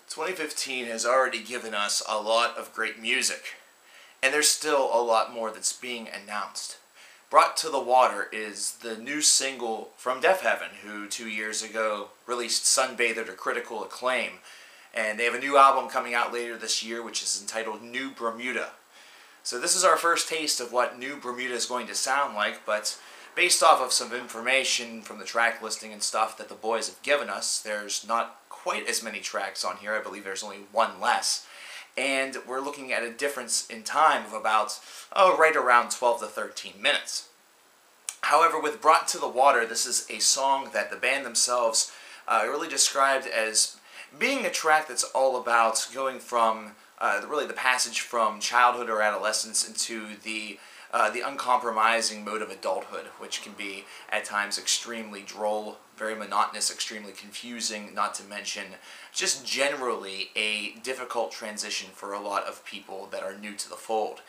2015 has already given us a lot of great music, and there's still a lot more that's being announced. Brought to the Water is the new single from Deafheaven, who 2 years ago released Sunbather to critical acclaim, and they have a new album coming out later this year which is entitled New Bermuda. So this is our first taste of what New Bermuda is going to sound like, but based off of some information from the track listing and stuff that the boys have given us, there's not quite as many tracks on here. I believe there's only one less. And we're looking at a difference in time of about, right around 12 to 13 minutes. However, with Brought to the Water, this is a song that the band themselves really described as being a track that's all about going from, really the passage from childhood or adolescence into the uncompromising mode of adulthood, which can be at times extremely droll, very monotonous, extremely confusing, not to mention just generally a difficult transition for a lot of people that are new to the fold.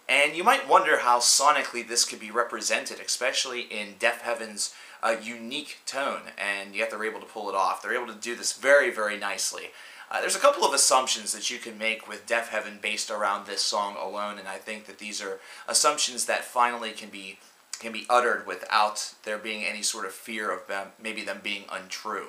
And you might wonder how sonically this could be represented, especially in Deafheaven's unique tone, and yet they're able to pull it off. They're able to do this very, very nicely. There's a couple of assumptions that you can make with Deafheaven based around this song alone, and I think that these are assumptions that finally can be uttered without there being any sort of fear of them being untrue.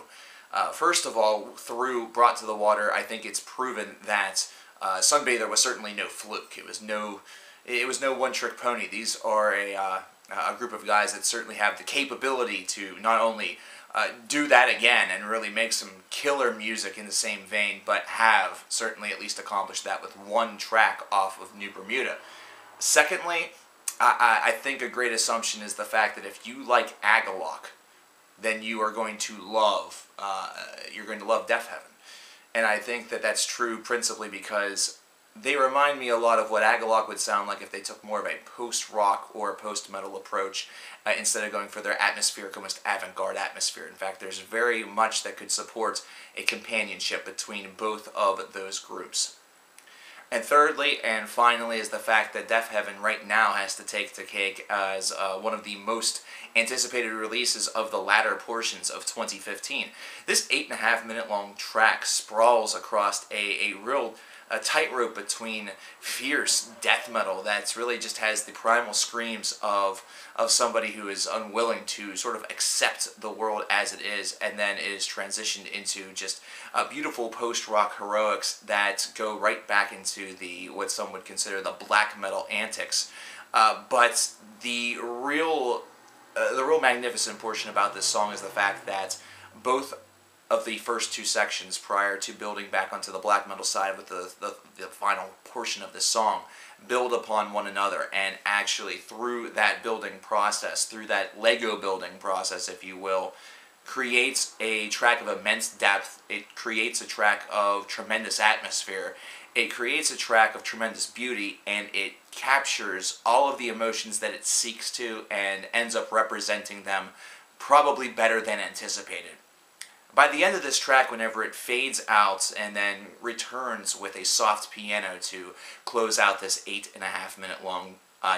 First of all, through Brought to the Water, I think it's proven that Sunbather was certainly no fluke. It was no one-trick pony. These are a group of guys that certainly have the capability to not only do that again and really make some killer music in the same vein, but have certainly at least accomplished that with one track off of New Bermuda. Secondly, I think a great assumption is the fact that if you like Agalloch, then you are going to love Deafheaven. And I think that that's true principally because they remind me a lot of what Agalloch would sound like if they took more of a post-rock or post-metal approach instead of going for their atmospheric, almost avant-garde atmosphere. In fact, there's very much that could support a companionship between both of those groups. And thirdly, and finally, is the fact that Deafheaven right now has to take the cake as one of the most anticipated releases of the latter portions of 2015. This 8.5-minute long track sprawls across a real tightrope between fierce death metal that really just has the primal screams of somebody who is unwilling to sort of accept the world as it is, and then is transitioned into just beautiful post-rock heroics that go right back into what some would consider the black metal antics. But the real magnificent portion about this song is the fact that both of the first two sections prior to building back onto the black metal side with the final portion of the song build upon one another, and actually through that building process, through that Lego building process, if you will, creates a track of immense depth. It creates a track of tremendous atmosphere. It creates a track of tremendous beauty, and it captures all of the emotions that it seeks to and ends up representing them probably better than anticipated. By the end of this track, whenever it fades out and then returns with a soft piano to close out this 8.5-minute long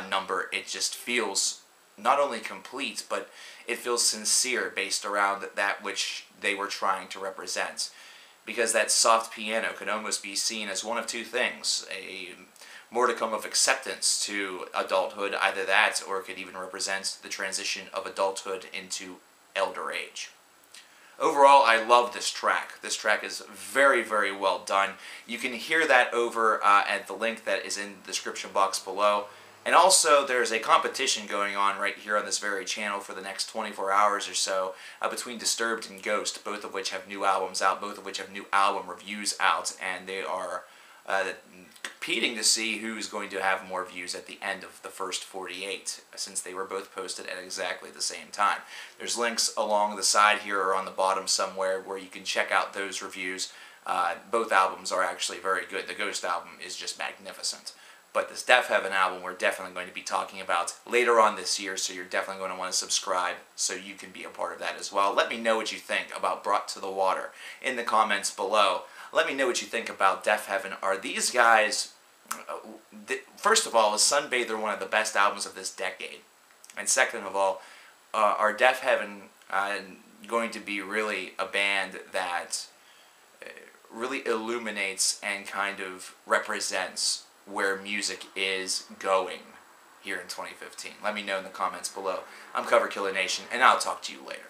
number, it just feels not only complete, but it feels sincere based around that which they were trying to represent. Because that soft piano could almost be seen as one of two things: a modicum of acceptance to adulthood, either that, or it could even represent the transition of adulthood into elder age. Overall, I love this track. This track is very, very well done. You can hear that over at the link that is in the description box below. And also, there's a competition going on right here on this very channel for the next 24 hours or so between Disturbed and Ghost, both of which have new albums out, both of which have new album reviews out, and they are competing to see who's going to have more views at the end of the first 48, since they were both posted at exactly the same time. There's links along the side here or on the bottom somewhere where you can check out those reviews. Both albums are actually very good. The Ghost album is just magnificent. But this Deafheaven album we're definitely going to be talking about later on this year, so you're definitely going to want to subscribe so you can be a part of that as well. Let me know what you think about Brought to the Water in the comments below. Let me know what you think about Deafheaven. Are these guys, first of all, is Sunbather one of the best albums of this decade? And second of all, are Deafheaven going to be really a band that really illuminates and kind of represents where music is going here in 2015. Let me know in the comments below. I'm CoverKillerNation, and I'll talk to you later.